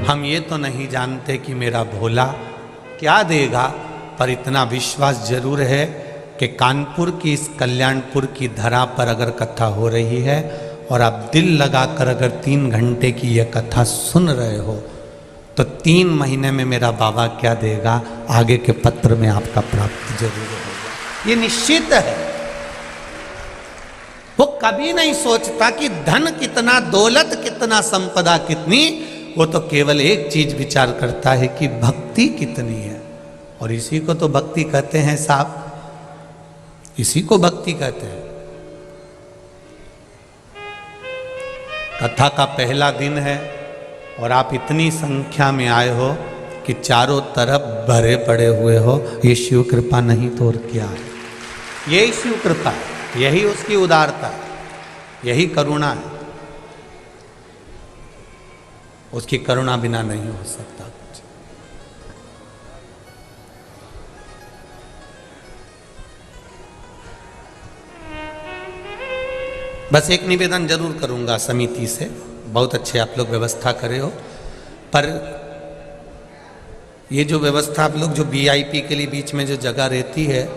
हम ये तो नहीं जानते कि मेरा भोला क्या देगा, पर इतना विश्वास जरूर है कि कानपुर की इस कल्याणपुर की धरा पर अगर कथा हो रही है और आप दिल लगाकर अगर 3 घंटे की यह कथा सुन रहे हो तो 3 महीने में मेरा बाबा क्या देगा आगे के पत्र में आपका प्राप्त जरूर होगा, ये निश्चित है। वो कभी नहीं सोचता कि धन कितना, दौलत कितना, संपदा कितनी, वो तो केवल एक चीज विचार करता है कि भक्ति कितनी है। और इसी को तो भक्ति कहते हैं साहब, इसी को भक्ति कहते हैं। कथा का पहला दिन है और आप इतनी संख्या में आए हो कि चारों तरफ भरे पड़े हुए हो, ये शिव कृपा नहीं तो और क्या है? यही शिव कृपा है, यही उसकी उदारता है, यही करुणा है। उसकी करुणा बिना नहीं हो सकता कुछ। बस एक निवेदन जरूर करूंगा समिति से, बहुत अच्छे आप लोग व्यवस्था करे हो, पर ये जो व्यवस्था आप लोग जो वीआईपी के लिए बीच में जो जगह रहती है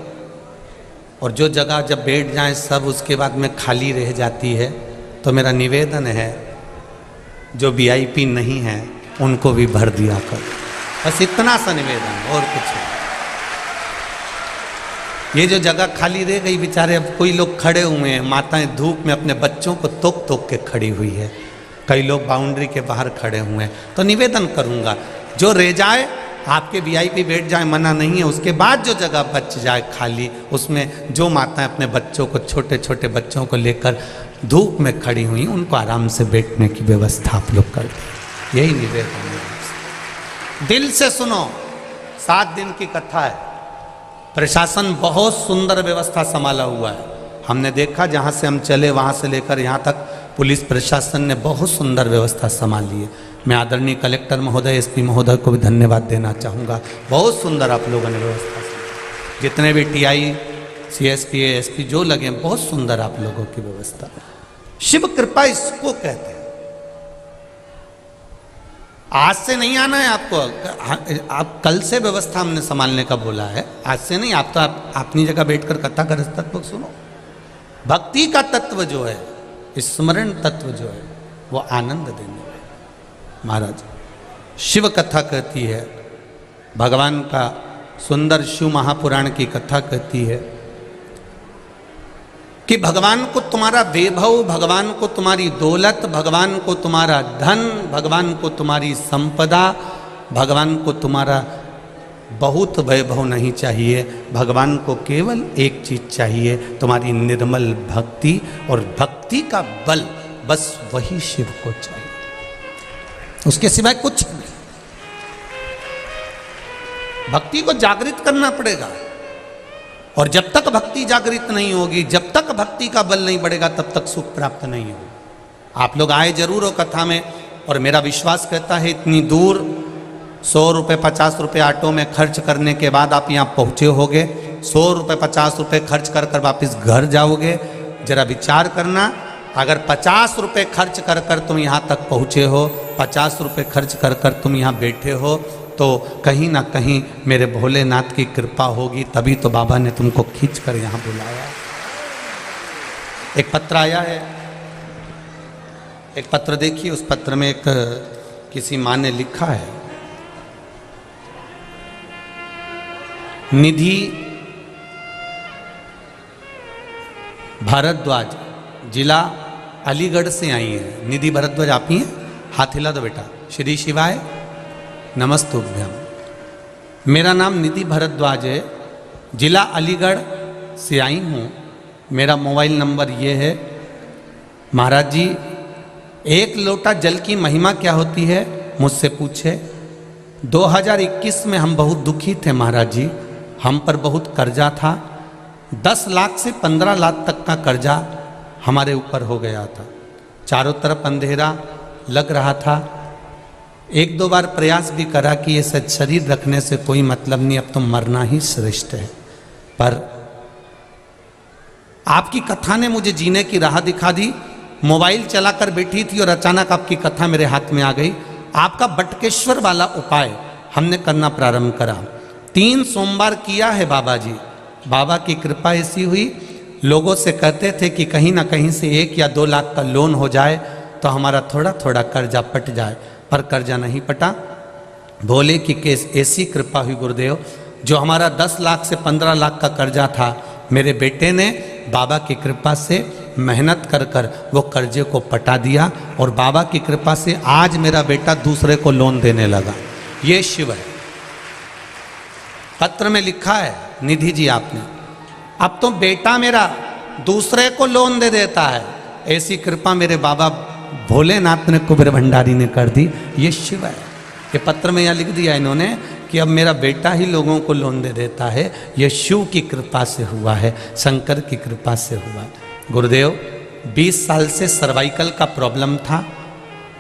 और जो जगह जब बैठ जाए सब उसके बाद में खाली रह जाती है, तो मेरा निवेदन है जो वीआईपी नहीं है उनको भी भर दिया कर। बस इतना सा निवेदन, और कुछ नहीं। ये जो जगह खाली रह गई, बेचारे अब कोई लोग खड़े हुए हैं, माताएं धूप में अपने बच्चों को तोक तोक के खड़ी हुई है, कई लोग बाउंड्री के बाहर खड़े हुए हैं। तो निवेदन करूंगा जो रह जाए आपके वीआईपी बैठ जाए, मना नहीं है, उसके बाद जो जगह बच जाए खाली, उसमें जो माताएं अपने बच्चों को, छोटे छोटे बच्चों को लेकर धूप में खड़ी हुई, उनको आराम से बैठने की व्यवस्था आप लोग कर दें। यही निवेदन है। दिल से सुनो, 7 दिन की कथा है। प्रशासन बहुत सुंदर व्यवस्था संभाला हुआ है। हमने देखा जहाँ से हम चले वहाँ से लेकर यहाँ तक पुलिस प्रशासन ने बहुत सुंदर व्यवस्था संभाली है। मैं आदरणीय कलेक्टर महोदय, एसपी महोदय को भी धन्यवाद देना चाहूँगा। बहुत सुंदर आप लोगों ने व्यवस्था संभाली। जितने भी टीआई, सीएसपी, एसपी जो लगे, बहुत सुंदर आप लोगों की व्यवस्था। शिव कृपा इसको कहते हैं। आज से नहीं आना है आपको, आप कल से व्यवस्था हमने संभालने का बोला है, आज से नहीं। आप तो आप अपनी जगह बैठकर कथा का तत्व सुनो। भक्ति का तत्व जो है, स्मरण तत्व जो है, वो आनंद देने वाला। महाराज शिव कथा कहती है, भगवान का सुंदर शिव महापुराण की कथा कहती है कि भगवान को तुम्हारा वैभव, भगवान को तुम्हारी दौलत, भगवान को तुम्हारा धन, भगवान को तुम्हारी संपदा, भगवान को तुम्हारा बहुत वैभव नहीं चाहिए। भगवान को केवल एक चीज चाहिए, तुम्हारी निर्मल भक्ति, और भक्ति का बल, बस वही शिव को चाहिए, उसके सिवाय कुछ नहीं। भक्ति को जागृत करना पड़ेगा, और जब तक भक्ति जागृत नहीं होगी, जब तक भक्ति का बल नहीं बढ़ेगा, तब तक सुख प्राप्त नहीं होगा। आप लोग आए जरूर हो कथा में, और मेरा विश्वास कहता है इतनी दूर 100 रुपये 50 रुपये ऑटो में खर्च करने के बाद आप यहाँ पहुँचे होगे, 100 रुपये 50 रुपये खर्च कर कर वापस घर जाओगे। जरा विचार करना, अगर 50 रुपये खर्च कर कर तुम यहाँ तक पहुँचे हो, 50 रुपये खर्च कर कर तुम यहाँ बैठे हो, तो कहीं ना कहीं मेरे भोलेनाथ की कृपा होगी, तभी तो बाबा ने तुमको खींच कर यहाँ बुलाया। एक पत्र आया है, एक पत्र देखिए, उस पत्र में एक किसी माँ ने लिखा है, निधि भारद्वाज, जिला अलीगढ़ से आई है। निधि भारद्वाज आप ही हैं? हाथ हिला दो बेटा। श्री शिवाय नमस्तुभ्यम। मेरा नाम निधि भारद्वाज है, जिला अलीगढ़ से आई हूँ। मेरा मोबाइल नंबर ये है। महाराज जी, 1 लोटा जल की महिमा क्या होती है मुझसे पूछे। 2021 में हम बहुत दुखी थे महाराज जी, हम पर बहुत कर्जा था। 10 लाख से 15 लाख तक का कर्जा हमारे ऊपर हो गया था। चारों तरफ अंधेरा लग रहा था। 1-2 बार प्रयास भी करा कि ये शरीर रखने से कोई मतलब नहीं, अब तो मरना ही श्रेष्ठ है। पर आपकी कथा ने मुझे जीने की राह दिखा दी। मोबाइल चलाकर बैठी थी और अचानक आपकी कथा मेरे हाथ में आ गई। आपका बटकेश्वर वाला उपाय हमने करना प्रारंभ करा। 3 सोमवार किया है बाबा जी। बाबा की कृपा ऐसी हुई, लोगों से कहते थे कि कहीं ना कहीं से 1 या 2 लाख का लोन हो जाए तो हमारा थोड़ा थोड़ा कर्जा पट जाए, पर कर्जा नहीं पटा। बोले कि ऐसी कृपा हुई गुरुदेव, जो हमारा 10 लाख से 15 लाख का कर्जा था, मेरे बेटे ने बाबा की कृपा से मेहनत कर कर वो कर्जे को पटा दिया, और बाबा की कृपा से आज मेरा बेटा दूसरे को लोन देने लगा। ये शिव है। पत्र में लिखा है निधि जी आपने, अब तो बेटा मेरा दूसरे को लोन दे देता है। ऐसी कृपा मेरे बाबा भोलेनाथ ने, कुबेर भंडारी ने कर दी। ये शिव है। ये पत्र में यहाँ लिख दिया इन्होंने कि अब मेरा बेटा ही लोगों को लोन दे देता है। ये शिव की कृपा से हुआ है, शंकर की कृपा से हुआ। गुरुदेव 20 साल से सर्वाइकल का प्रॉब्लम था,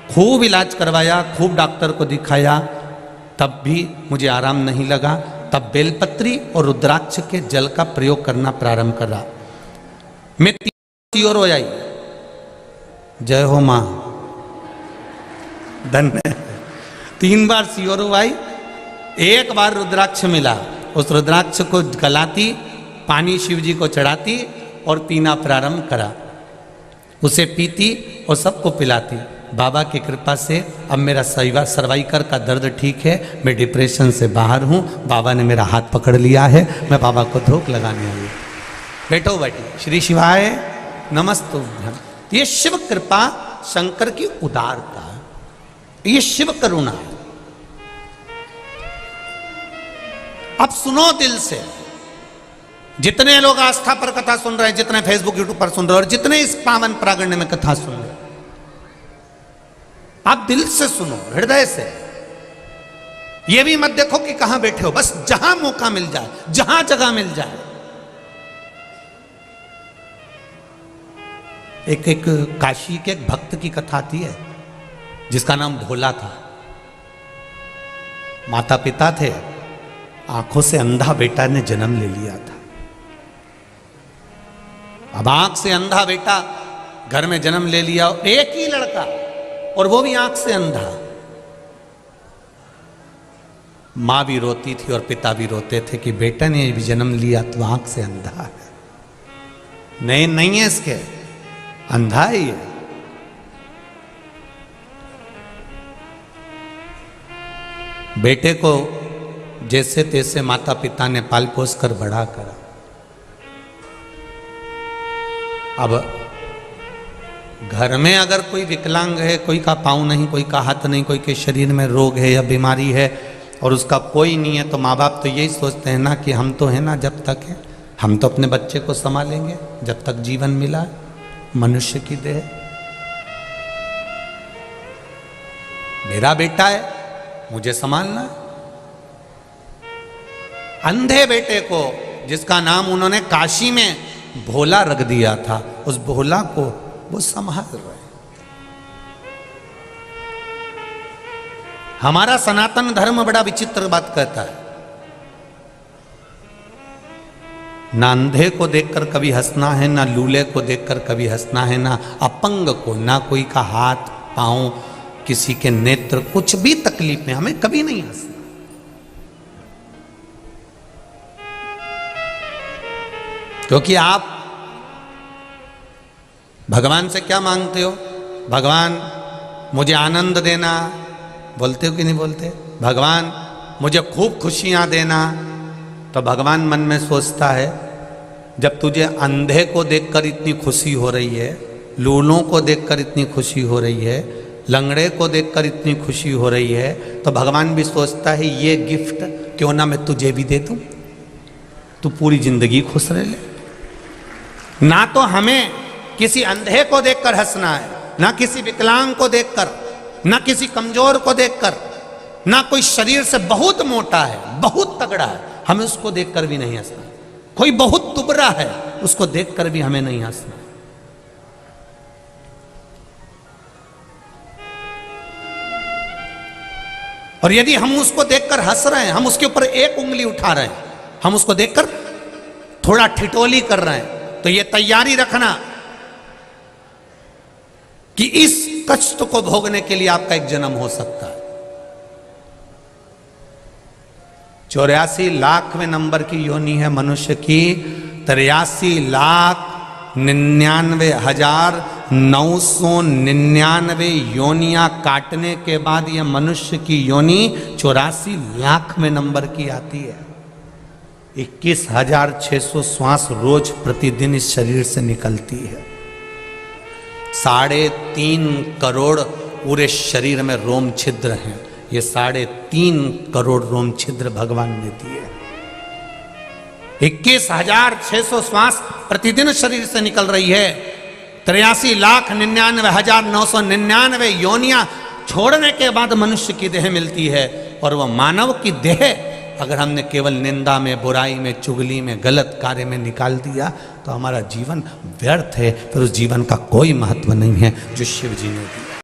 खूब इलाज करवाया, खूब डॉक्टर को दिखाया, तब भी मुझे आराम नहीं लगा। तब बेलपत्री और रुद्राक्ष के जल का प्रयोग करना प्रारंभ करा। मैं 3 और हो आई, जय हो मां, धन्य। 3 बार सियोर आई, 1 बार रुद्राक्ष मिला। उस रुद्राक्ष को गलाती, पानी शिव जी को चढ़ाती और पीना प्रारंभ करा। उसे पीती और सबको पिलाती। बाबा की कृपा से अब मेरा सर्वाइकल का दर्द ठीक है, मैं डिप्रेशन से बाहर हूँ। बाबा ने मेरा हाथ पकड़ लिया है, मैं बाबा को धूप लगाने आई। बैठो बैठी, श्री शिवाय नमस्तुभ्यं। ये शिव कृपा, शंकर की उदारता, ये शिव करुणा। अब सुनो दिल से, जितने लोग आस्था पर कथा सुन रहे हैं, जितने फेसबुक यूट्यूब पर सुन रहे हैं, और जितने इस पावन प्रागण्य में कथा सुन रहे हैं, आप दिल से सुनो, हृदय से। ये भी मत देखो कि कहां बैठे हो, बस जहां मौका मिल जाए, जहां जगह मिल जाए। एक काशी के एक भक्त की कथा आती है जिसका नाम भोला था। माता पिता थे, आंखों से अंधा बेटा ने जन्म ले लिया था। अब आंख से अंधा बेटा घर में जन्म ले लिया, एक ही लड़का, और वो भी आंख से अंधा। मां भी रोती थी और पिता भी रोते थे कि बेटा ने भी जन्म लिया तो आंख से अंधा है। नहीं है इसके, अंधा ही है। बेटे को जैसे तैसे माता पिता ने पाल पोस कर बड़ा करा। अब घर में अगर कोई विकलांग है, कोई का पाँव नहीं, कोई का हाथ नहीं, कोई के शरीर में रोग है या बीमारी है, और उसका कोई नहीं है, तो माँ बाप तो यही सोचते हैं ना कि हम तो है ना, जब तक है हम तो अपने बच्चे को संभालेंगे, जब तक जीवन मिला मनुष्य की देह। मेरा बेटा है, मुझे संभालना। अंधे बेटे को, जिसका नाम उन्होंने काशी में भोला रख दिया था, उस भोला को वो संभाल रहे। हमारा सनातन धर्म बड़ा विचित्र बात कहता है, ना अंधे को देखकर कभी हंसना है, ना लूले को देखकर कभी हंसना है, ना अपंग को, ना कोई का हाथ पांव, किसी के नेत्र, कुछ भी तकलीफ में हमें कभी नहीं हंसना। क्योंकि आप भगवान से क्या मांगते हो? भगवान मुझे आनंद देना, बोलते हो कि नहीं बोलते? भगवान मुझे खूब खुशियां देना। तो भगवान मन में सोचता है, जब तुझे अंधे को देखकर इतनी खुशी हो रही है, लूलों को देखकर इतनी खुशी हो रही है, लंगड़े को देखकर इतनी खुशी हो रही है, तो भगवान भी सोचता है ये गिफ्ट क्यों ना मैं तुझे भी दे दूं, तू पूरी जिंदगी खुश रह ले। ना तो हमें किसी अंधे को देखकर हंसना है, ना किसी विकलांग को देखकर, ना किसी कमजोर को देखकर, ना कोई शरीर से बहुत मोटा है, बहुत तगड़ा है, हमें उसको देखकर भी नहीं हंसना। कोई बहुत दुबरा है, उसको देखकर भी हमें नहीं हंसना। और यदि हम उसको देखकर हंस रहे हैं, हम उसके ऊपर एक उंगली उठा रहे हैं, हम उसको देखकर थोड़ा ठिठोली कर रहे हैं, तो ये तैयारी रखना कि इस कष्ट को भोगने के लिए आपका एक जन्म हो सकता है। 84 लाखवें नंबर की योनि है मनुष्य की। 83,99,999 योनियां काटने के बाद यह मनुष्य की योनि 84 लाखवें नंबर की आती है। 21,600 श्वास रोज प्रतिदिन इस शरीर से निकलती है। 3.5 करोड़ पूरे शरीर में रोम छिद्र हैं। ये 3.5 करोड़ रोम छिद्र भगवान ने दिए। 21,600 श्वास प्रतिदिन शरीर से निकल रही है। 83,99,999 योनियां छोड़ने के बाद मनुष्य की देह मिलती है। और वह मानव की देह अगर हमने केवल निंदा में, बुराई में, चुगली में, गलत कार्य में निकाल दिया तो हमारा जीवन व्यर्थ है। फिर उस जीवन का कोई महत्व नहीं है जो शिव जी ने दिया।